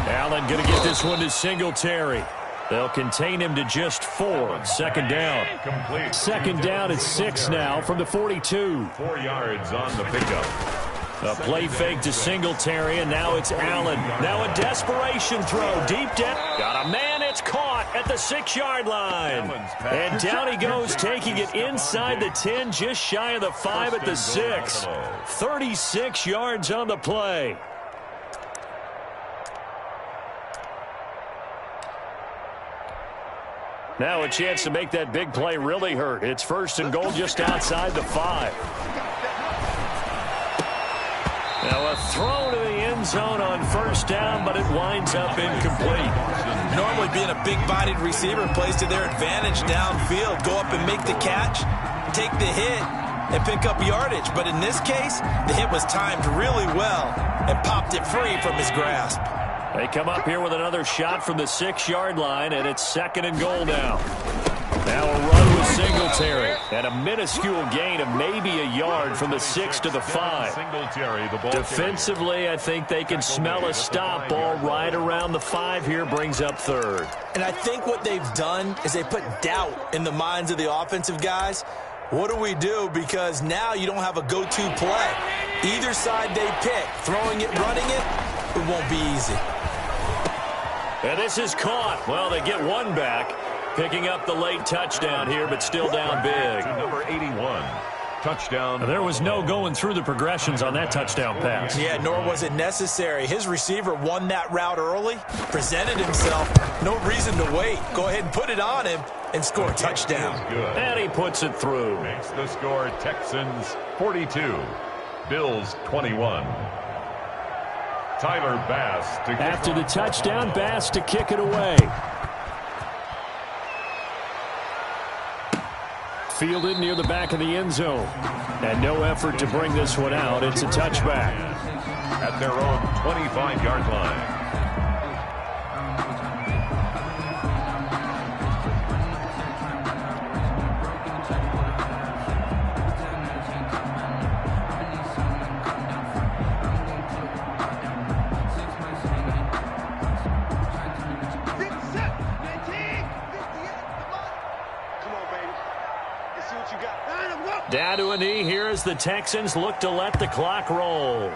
Allen going to get this one to Singletary. They'll contain him to just 4. Second down. Second down at 6 now from the 42. 4 yards on the pickup. A play fake to Singletary, and now it's Allen. Now a desperation throw. Deep down. Got a man. It's caught at the 6-yard line. And down he goes, taking it inside the 10, just shy of the 5 at the 6. 36 yards on the play. Now a chance to make that big play really hurt. It's 1st and goal just outside the 5. Now a throw to the end zone on 1st down, but it winds up incomplete. Normally being a big-bodied receiver plays to their advantage downfield. Go up and make the catch, take the hit, and pick up yardage. But in this case, the hit was timed really well and popped it free from his grasp. They come up here with another shot from the 6-yard line, and it's 2nd and goal now. Now a run with Singletary, and a minuscule gain of maybe a yard from the 6 to the 5. Defensively, I think they can smell a stop ball right around the 5 here, brings up 3rd. And I think what they've done is they put doubt in the minds of the offensive guys. What do we do? Because now you don't have a go-to play. Either side they pick, throwing it, running it, it won't be easy. And this is caught. Well, they get one back. Picking up the late touchdown here, but still down big. Number 81. Touchdown. There was no going through the progressions on that touchdown pass. Yeah, nor was it necessary. His receiver won that route early, presented himself. No reason to wait. Go ahead and put it on him and score a touchdown. And he puts it through. Makes the score Texans 42, Bills 21. Tyler Bass to kick after the touchdown, Bass to kick it away. Fielded near the back of the end zone. And no effort to bring this one out. It's a touchback. At their own 25-yard line. Down to a knee here as the Texans look to let the clock roll.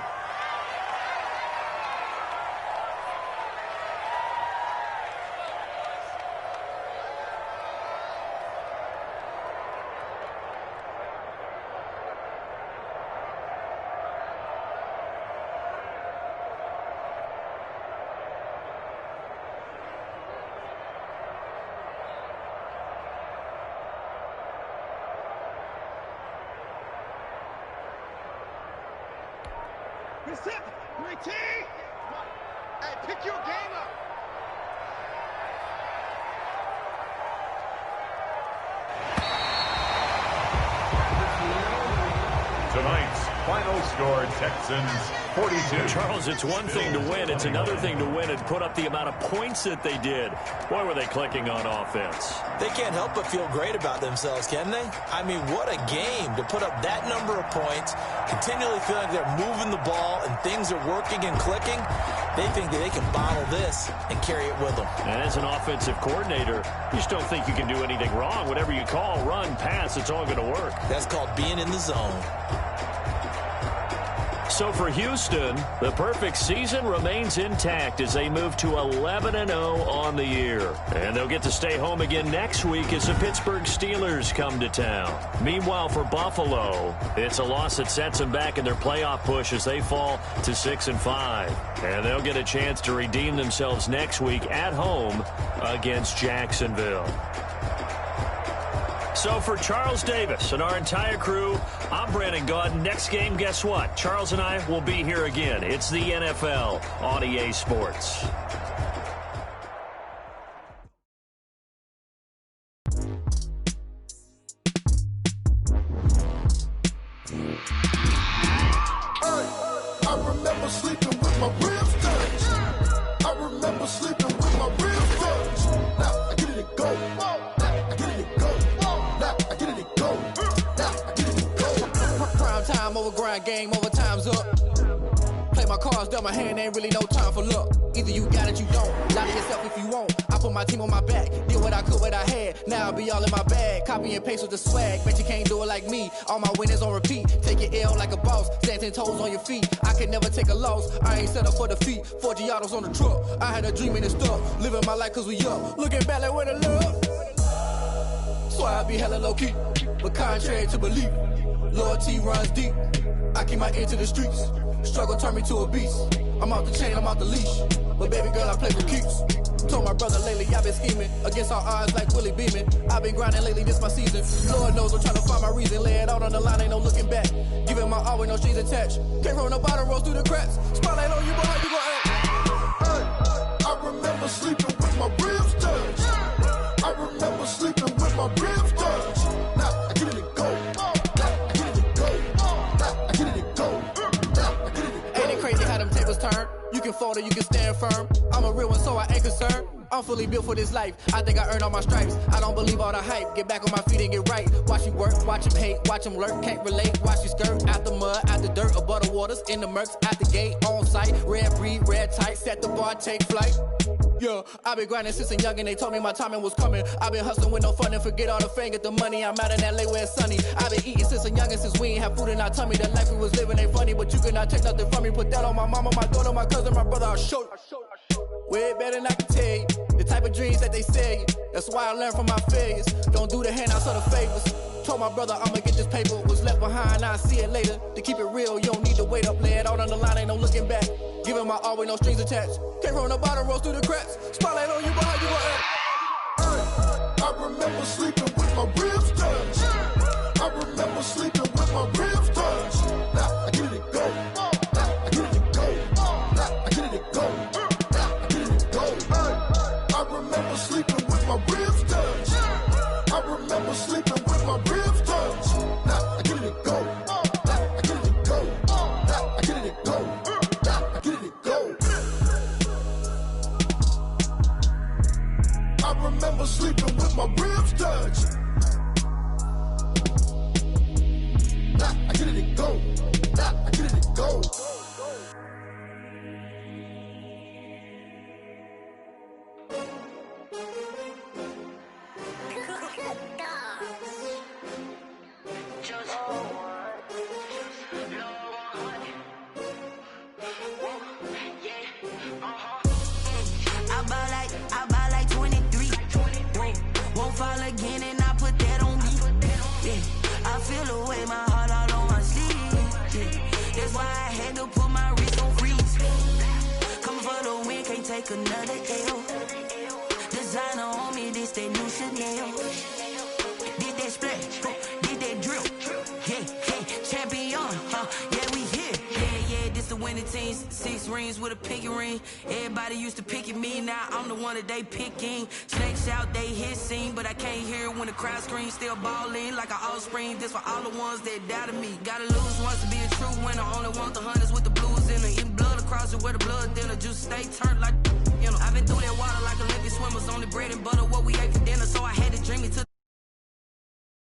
Hey, pick your game up. Tonight's final score, Texans 42. Charles, it's one thing to win. It's another thing to win and put up the amount of points that they did. Boy, were they clicking on offense. They can't help but feel great about themselves, can they? I mean, what a game to put up that number of points, continually feel like they're moving the ball and things are working and clicking. They think that they can bottle this and carry it with them. And as an offensive coordinator, you just don't think you can do anything wrong. Whatever you call, run, pass, it's all going to work. That's called being in the zone. So for Houston, the perfect season remains intact as they move to 11-0 on the year. And they'll get to stay home again next week as the Pittsburgh Steelers come to town. Meanwhile, for Buffalo, it's a loss that sets them back in their playoff push as they fall to 6-5. And they'll get a chance to redeem themselves next week at home against Jacksonville. So for Charles Davis and our entire crew, I'm Brandon Gaudin. Next game, guess what? Charles and I will be here again. It's the NFL on EA Sports. I remember sleeping with my ribs touched. I remember sleeping with my ribs touched. Now I get it to go. Now I get it to go. Now I get it to go. Time over grind, game over, time's up. Play my cards, dealt my hand, ain't really no time for luck. Either you got it, you don't. Lie to yourself if you won't. I put my team on my back, did what I could, what I had. Now I'll be all in my bag. Copy and paste with the swag. Bet you can't do it like me. All my winners on repeat. Take your L like a boss. Stand 10 toes on your feet. I can never take a loss. I ain't set up for defeat. 4 Giottos on the truck. I had a dream and it's stuck. Living my life cause we up. Looking back like where the love. So I be hella low key. But contrary to belief, loyalty runs deep. I keep my ear to the streets. Struggle turned me to a beast. I'm off the chain, I'm off the leash. But baby girl, I play for keeps. Told my brother lately, I've been scheming. Against all odds like Willie Beeman. I've been grinding lately, this my season. Lord knows I'm trying to find my reason. Lay it out on the line, ain't no looking back. Giving my all with no strings attached. Came from the bottom, rose through the cracks. Spotlight on you, boy, how you gon' act? Hey, I remember sleeping with my ribs touched. I remember sleeping with my ribs touched. Now I get it and go. Now I get it and go. Now I get it and go. Ain't it crazy how them tables turn? You can fold or you can stand firm. I'm a real one, so I ain't concerned. I'm fully built for this life. I think I earned all my stripes. I don't believe all the hype. Get back on my feet and get right. Watch you work, watch him hate, watch him lurk. Can't relate, watch you skirt. Out the mud, out the dirt, above the waters, in the murks, out the gate, on site. Red breed, red tight, set the bar, take flight. Yeah, I been grinding since a youngin', they told me my timing was coming. I been hustling with no fun and forget all the fame, get the money. I'm out in LA where it's sunny. I been eating since a youngin', since we ain't have food in our tummy. The life we was living ain't funny, but you cannot take nothing from me. Put that on my mama, my daughter, my cousin, my brother, I'll show you. Way better than I can tell you. The type of dreams that they sell you. That's why I learned from my failures. Don't do the handouts or the favors. Told my brother I'ma get this paper. Was left behind, I'll see it later. To keep it real, you don't need to wait up. Lay it out on the line, ain't no looking back. Giving my all with no strings attached. Came from the bottom, rose through the cracks. Spotlight on you, boy, how you gon' act? Hey, I remember sleeping with my ribs touched. I remember sleeping with my ribs touched. Now I get it and go. Now I get it and go. Now I get it and go. Now I get it and go. Hey, I remember sleeping with my ribs touched. I remember sleeping with my ribs touched. Now I get it and go. Now I get it and go. Now I get it and go. Now I get it and go. I remember sleeping with my ribs touched. Now I get it and go. Now I get it and go. I buy like 23. Won't fall again and I put that on me. Yeah, I feel the way my heart all on my sleeve. Yeah, that's why I had to put my wrist on freeze. Coming for the win, can't take another L. Designer on me, this that new Chanel. Did that splash, did that drill. Yeah, champion, yeah, we here. Yeah, this the winning team. 6 rings with a pinky ring. Everybody used to pick at me, now I'm the one that they picking. Snakes out, they hit scene, but I can't hear it when the crowd screams. Still ballin' like an offspring. This for all the ones that doubted me. Gotta lose once to be a true winner. Only want the hunters with the blues in it. Eating blood across it where the blood thinner. Juice stay turned like, you know. I've been through that water like Olympic swimmers. Only bread and butter, what we ate for dinner. So I had to